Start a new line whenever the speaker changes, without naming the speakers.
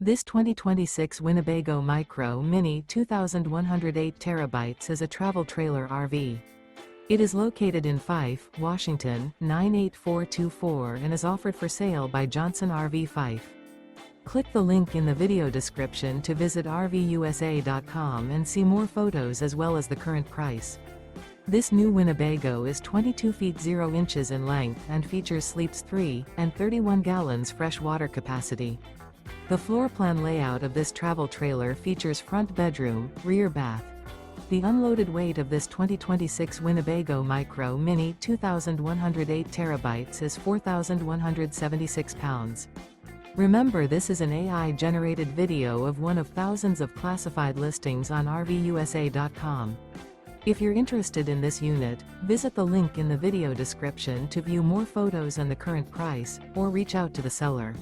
This 2026 Winnebago Micro Minnie 2108 TB is a travel trailer RV. It is located in Fife, Washington, 98424 and is offered for sale by Johnson RV Fife. Click the link in the video description to visit RVUSA.com and see more photos as well as the current price. This new Winnebago is 22 feet 0 inches in length and features sleeps 3 and 31 gallons fresh water capacity. The floor plan layout of this travel trailer features front bedroom, rear bath. The unloaded weight of this 2026 Winnebago Micro Minnie 2108 TB is 4,176 pounds. Remember, this is an AI-generated video of one of thousands of classified listings on RVUSA.com. If you're interested in this unit, visit the link in the video description to view more photos and the current price, or reach out to the seller.